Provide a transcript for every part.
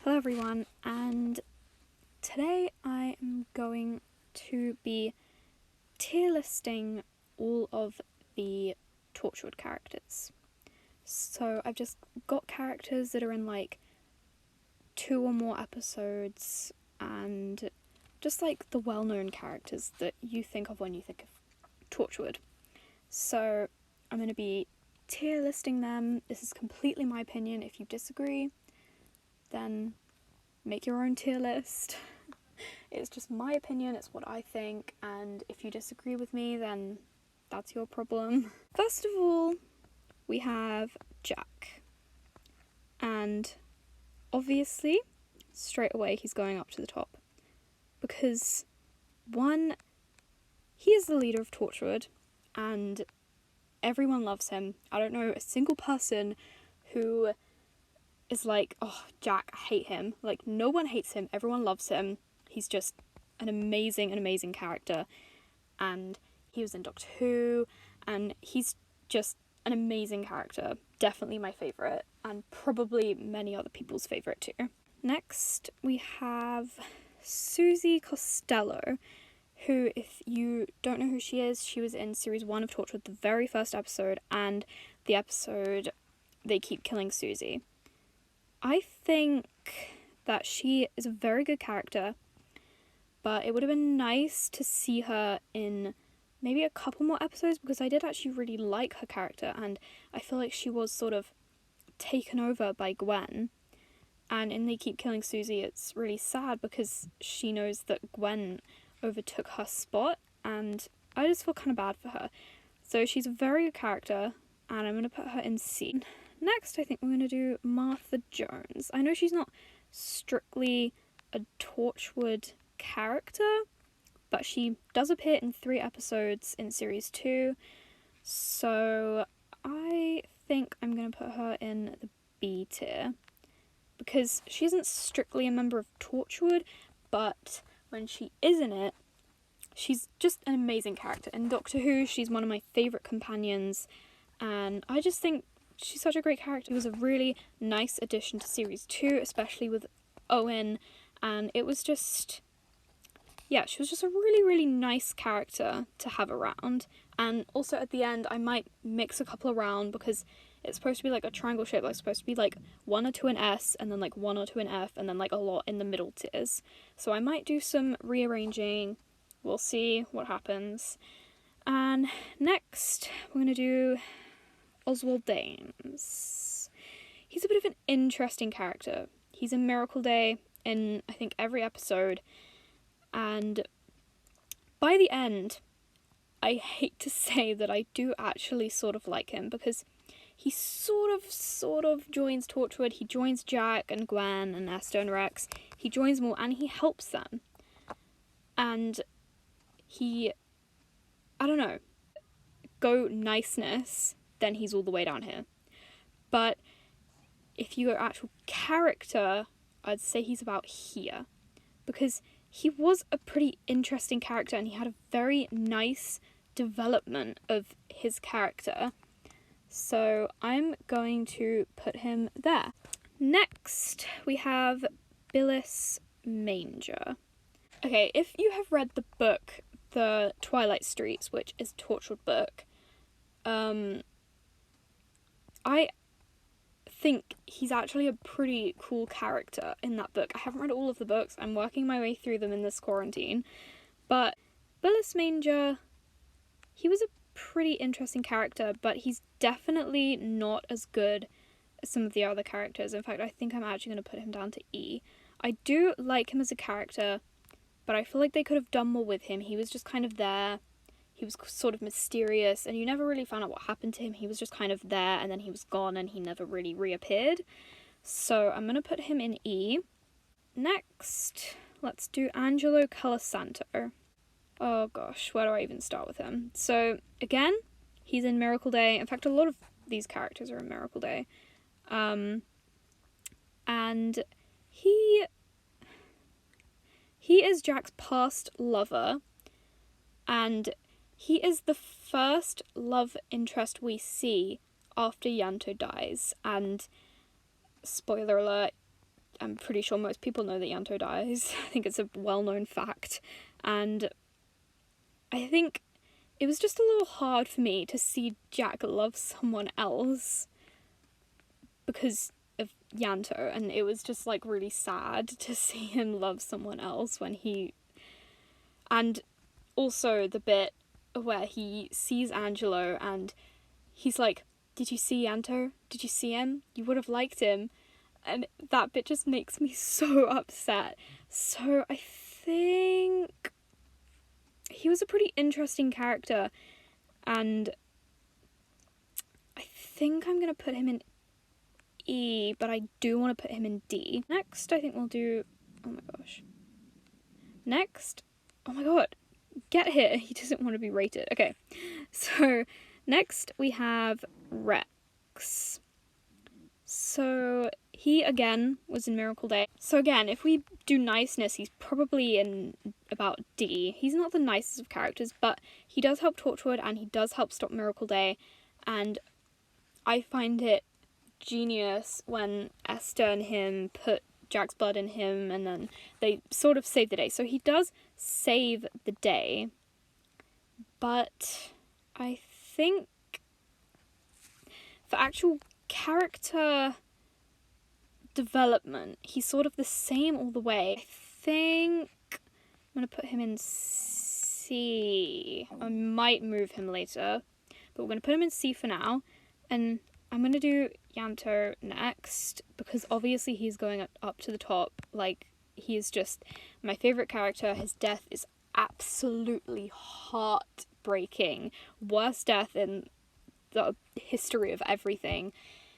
Hello everyone, and today I am going to be tier listing all of the Torchwood characters. So I've just got characters that are in like 2 or more episodes and just like the well-known characters that you think of when you think of Torchwood. So I'm going to be tier listing them. This is completely my opinion. If you disagree, then make your own tier list. It's just my opinion, it's what I think, and if you disagree with me, then that's your problem. First of all, we have Jack. And obviously, straight away he's going up to the top. Because, one, he is the leader of Torchwood, and everyone loves him. I don't know a single person who is like, oh, Jack, I hate him. Like, no one hates him, everyone loves him. He's just an amazing character, and he was in Doctor Who, and he's just an amazing character. Definitely my favourite, and probably many other people's favourite too. Next, we have Susie Costello, who, if you don't know who she is, she was in series 1 of Torchwood, the very first episode, and the episode They Keep Killing Susie. I think that she is a very good character, but it would have been nice to see her in maybe a couple more episodes, because I did actually really like her character, and I feel like she was sort of taken over by Gwen. And in They Keep Killing Susie, it's really sad because she knows that Gwen overtook her spot, and I just feel kind of bad for her. So she's a very good character, and I'm going to put her in C. Next, I think we're going to do Martha Jones. I know she's not strictly a Torchwood character, but she does appear in 3 episodes in series 2, so I think I'm going to put her in the B tier, because she isn't strictly a member of Torchwood, but when she is in it, she's just an amazing character. In Doctor Who, she's one of my favourite companions, and I just think she's such a great character. It was a really nice addition to series 2, especially with Owen, and it was just, yeah, she was just a really nice character to have around. And also at the end, I might mix a couple around, because it's supposed to be like a triangle shape, like supposed to be like 1 or 2 in S, and then like 1 or 2 in F, and then like a lot in the middle tiers. So I might do some rearranging, we'll see what happens. And next, we're going to do Oswald Dames. He's a bit of an interesting character. He's in Miracle Day in, I think, every episode, and by the end, I hate to say that I do actually sort of like him, because he sort of joins Torchwood. He joins Jack and Gwen and Esther and Rex. He joins them all, and he helps them. And he, I don't know, go niceness, then he's all the way down here. But if you go actual character, I'd say he's about here, because he was a pretty interesting character, and he had a very nice development of his character. So I'm going to put him there. Next, we have Billis Manger. Okay, if you have read the book, The Twilight Streets, which is a Torchwood book, I think he's actually a pretty cool character in that book. I haven't read all of the books, I'm working my way through them in this quarantine, but Billis Manger, he was a pretty interesting character, but he's definitely not as good as some of the other characters. In fact, I think I'm actually going to put him down to E. I do like him as a character, but I feel like they could have done more with him. He was just kind of there. He was sort of mysterious, and you never really found out what happened to him. He was just kind of there, and then he was gone, and he never really reappeared. So I'm going to put him in E. Next, let's do Angelo Colasanto. Oh gosh, where do I even start with him? So, again, he's in Miracle Day. In fact, a lot of these characters are in Miracle Day. And he is Jack's past lover, and he is the first love interest we see after Yanto dies. And spoiler alert, I'm pretty sure most people know that Yanto dies. I think it's a well-known fact. And I think it was just a little hard for me to see Jack love someone else because of Yanto, and it was just like really sad to see him love someone else when he... And also the bit where he sees Angelo and he's like, did you see Yanto? Did you see him? You would have liked him. And that bit just makes me so upset. So I think he was a pretty interesting character, and I think I'm going to put him in E, but I do want to put him in D. Next, I think we'll do... Oh my gosh. Next... Oh my god. Get here. He doesn't want to be rated. Okay. So, next we have Rex. So, he again was in Miracle Day. So again, if we do niceness, he's probably in about D. He's not the nicest of characters, but he does help Torchwood and he does help stop Miracle Day. And I find it genius when Esther and him put Jack's blood in him, and then they sort of save the day. So he does save the day, but I think for actual character development, he's sort of the same all the way. I think I'm going to put him in C. I might move him later, but we're going to put him in C for now, and I'm going to do Yanto next, because obviously he's going up to the top. Like, he is just my favourite character. His death is absolutely heartbreaking. Worst death in the history of everything.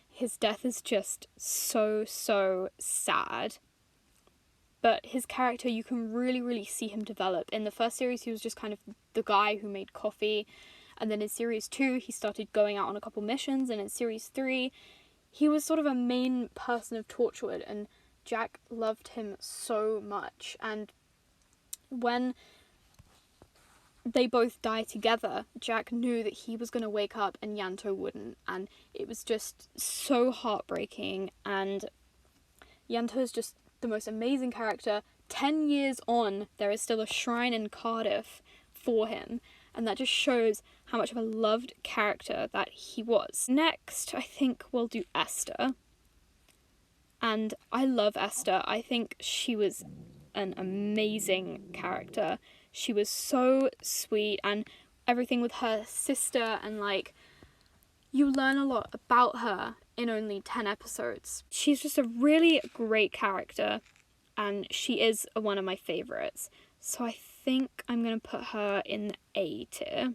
His death is just so sad. But his character, you can really see him develop. In the first series, he was just kind of the guy who made coffee. And then in series 2, he started going out on a couple missions. And in series 3, he was sort of a main person of Torchwood. And Jack loved him so much. And when they both die together, Jack knew that he was going to wake up and Yanto wouldn't. And it was just so heartbreaking. And Yanto is just the most amazing character. 10 years on, there is still a shrine in Cardiff for him. And that just shows how much of a loved character that he was. Next, I think we'll do Esther. And I love Esther. I think she was an amazing character. She was so sweet, and everything with her sister, and like, you learn a lot about her in only 10 episodes. She's just a really great character, and she is one of my favourites. So I think I'm going to put her in the A tier.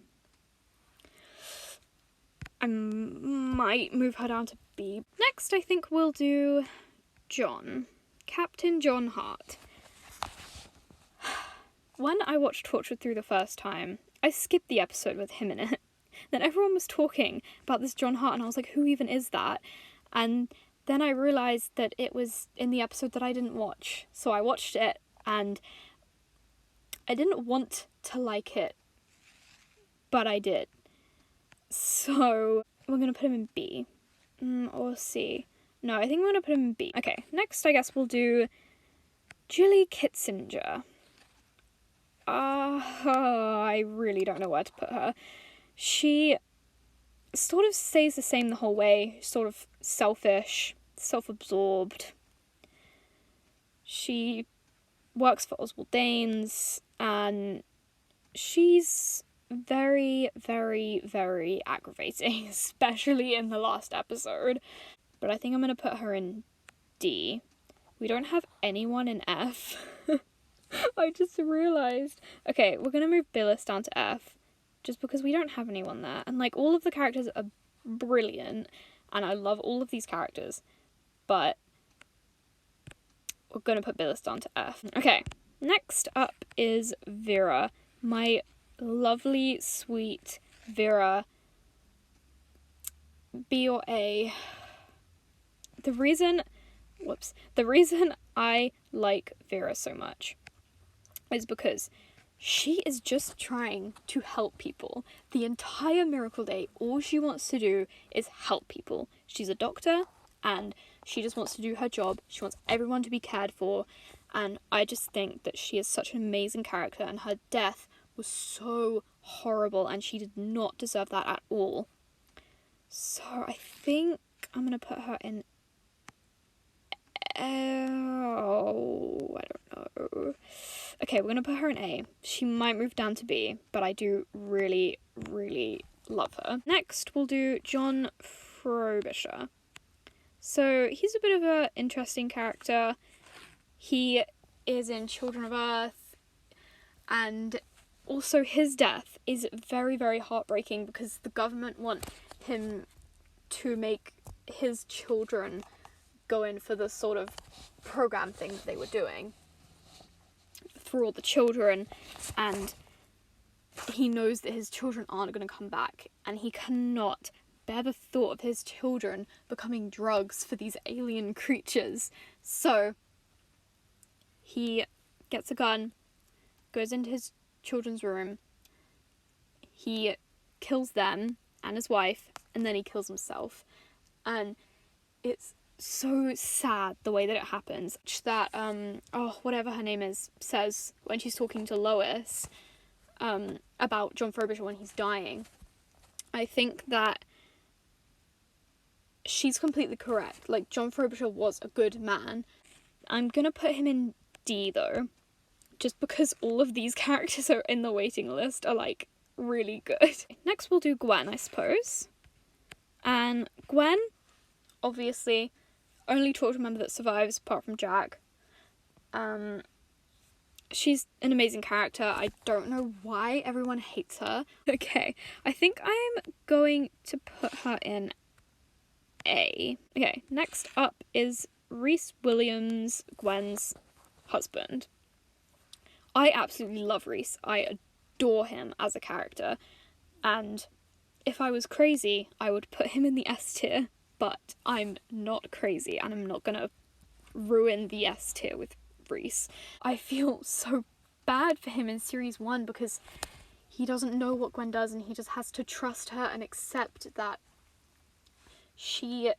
I might move her down to B. Next, I think we'll do John. Captain John Hart. When I watched Torchwood through the first time, I skipped the episode with him in it. Then everyone was talking about this John Hart, and I was like, who even is that? And then I realised that it was in the episode that I didn't watch. So I watched it, and I didn't want to like it, but I did. So we're going to put him in B. Or C. No, I think we're going to put him in B. Okay, next I guess we'll do Jilly Kitzinger. I really don't know where to put her. She sort of stays the same the whole way. Sort of selfish, self-absorbed. She works for Oswald Danes, and she's very aggravating, especially in the last episode. But I think I'm going to put her in D. We don't have anyone in F. I just realised. Okay, we're going to move Billis down to F, just because we don't have anyone there. And like, all of the characters are brilliant, and I love all of these characters, but we're going to put Billis down to F. Okay, next up is Vera. My lovely, sweet Vera. B or A. The reason I like Vera so much is because she is just trying to help people. The entire Miracle Day, all she wants to do is help people. She's a doctor, and She just wants to do her job. She wants everyone to be cared for. And I just think that she is such an amazing character, and her death was so horrible and she did not deserve that at all. So I think I'm going to put her in... Oh, I don't know. Okay, we're going to put her in A. She might move down to B, but I do really, really love her. Next, we'll do John Frobisher. So he's a bit of an interesting character. He is in Children of Earth, and also his death is very, very heartbreaking because the government want him to make his children go in for the sort of program thing that they were doing for all the children, and he knows that his children aren't going to come back, and he cannot bear the thought of his children becoming drugs for these alien creatures. So he gets a gun, goes into his children's room, he kills them and his wife, and then he kills himself. And it's so sad the way that it happens. That, whatever her name is, says when she's talking to Lois about John Frobisher when he's dying. I think that she's completely correct. Like, John Frobisher was a good man. I'm gonna put him in D though, just because all of these characters are in the waiting list are like really good. Next we'll do Gwen, I suppose. And Gwen, obviously, only Torchwood member that survives apart from Jack. She's an amazing character. I don't know why everyone hates her. Okay, I think I'm going to put her in A. Okay, next up is Rhys Williams, Gwen's husband. I absolutely love Rhys. I adore him as a character, and if I was crazy, I would put him in the S tier, but I'm not crazy, and I'm not gonna ruin the S tier with Rhys. I feel so bad for him in series 1 because he doesn't know what Gwen does, and he just has to trust her and accept that she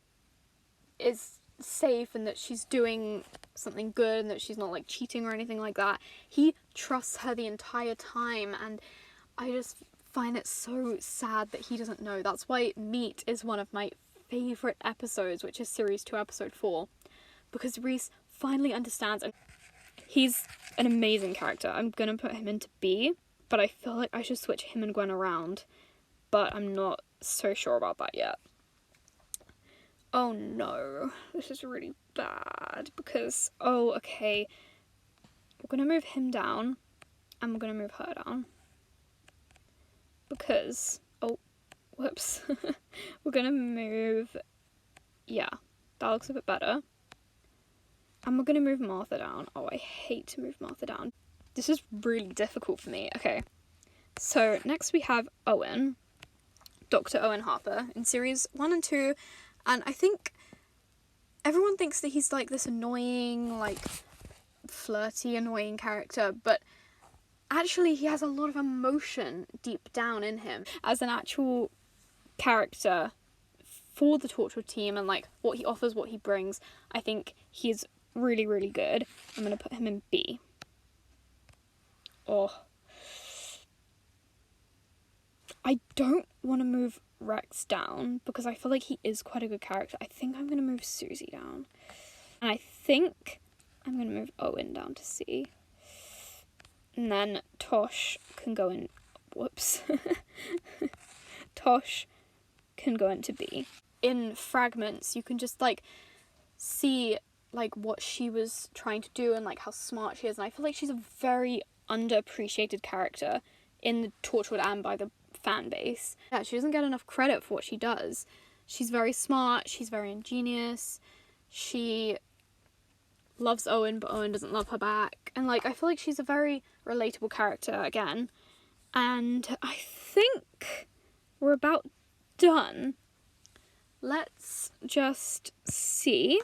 is safe and that she's doing something good and that she's not like cheating or anything like that. He trusts her the entire time, and I just find it so sad that he doesn't know. That's why Meet is one of my favourite episodes, which is series 2 episode 4, because Rhys finally understands, and he's an amazing character. I'm gonna put him into B, but I feel like I should switch him and Gwen around, but I'm not so sure about that yet. Oh no, this is really bad because, okay, we're gonna move him down and we're gonna move her down because, whoops, we're gonna move, yeah, that looks a bit better, and we're gonna move Martha down. Oh, I hate to move Martha down. This is really difficult for me. Okay, so next we have Owen, Dr. Owen Harper, in series 1 and 2. And I think everyone thinks that he's like this annoying, like flirty, annoying character, but actually he has a lot of emotion deep down in him. As an actual character for the Torchwood team and like what he offers, what he brings, I think he's really, really good. I'm going to put him in B. I don't want to move Rex down because I feel like he is quite a good character. I think I'm going to move Susie down. And I think I'm going to move Owen down to C. And then Tosh can go in... Whoops. Tosh can go into B. In fragments, you can just, like, see, like, what she was trying to do and, like, how smart she is. And I feel like she's a very underappreciated character in the Torchwood and by the fan base. Yeah, she doesn't get enough credit for what she does. She's very smart, she's very ingenious, she loves Owen, but Owen doesn't love her back. And, like, I feel like she's a very relatable character again. And I think we're about done. Let's just see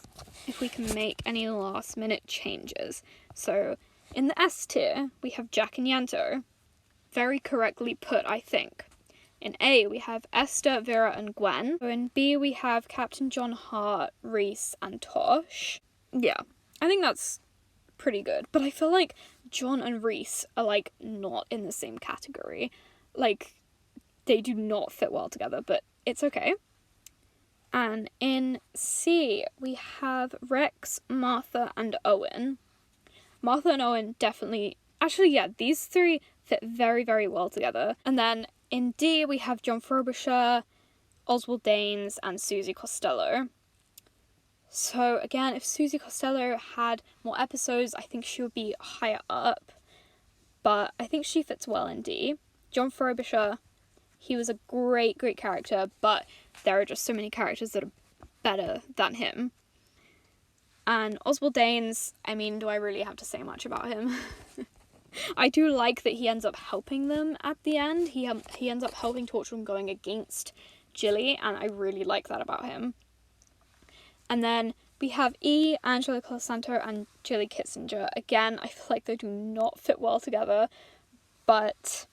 if we can make any last minute changes. So, in the S tier, we have Jack and Yanto. Very correctly put, I think. In A, we have Esther, Vera, and Gwen. So in B, we have Captain John Hart, Reese, and Tosh. Yeah, I think that's pretty good. But I feel like John and Reese are, like, not in the same category. Like, they do not fit well together, but it's okay. And in C, we have Rex, Martha, and Owen. Martha and Owen definitely... Actually, yeah, these three fit very, very well together. And then in D, we have John Frobisher, Oswald Danes, and Susie Costello. So, again, if Susie Costello had more episodes, I think she would be higher up. But I think she fits well in D. John Frobisher, he was a great, great character, but there are just so many characters that are better than him. And Oswald Danes, I mean, do I really have to say much about him? I do like that he ends up helping them at the end. He ends up helping Torchwood going against Jilly, and I really like that about him. And then we have E, Angela Colasanto, and Jilly Kitzinger. Again, I feel like they do not fit well together, but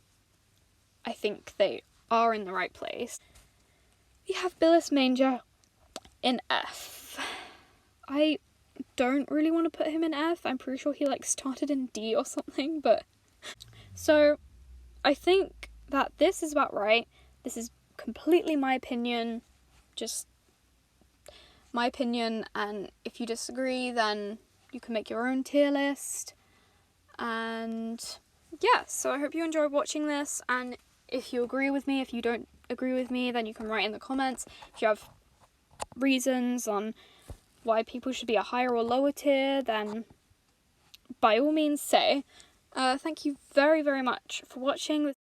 I think they are in the right place. We have Billis Manger in F. I don't really want to put him in F. I'm pretty sure he, like, started in D or something, but... So, I think that this is about right. This is completely my opinion. Just my opinion, and if you disagree, then you can make your own tier list. And yeah, so I hope you enjoyed watching this, and if you agree with me, if you don't agree with me, then you can write in the comments. If you have reasons on why people should be a higher or lower tier, then by all means say. Thank you very, very much for watching.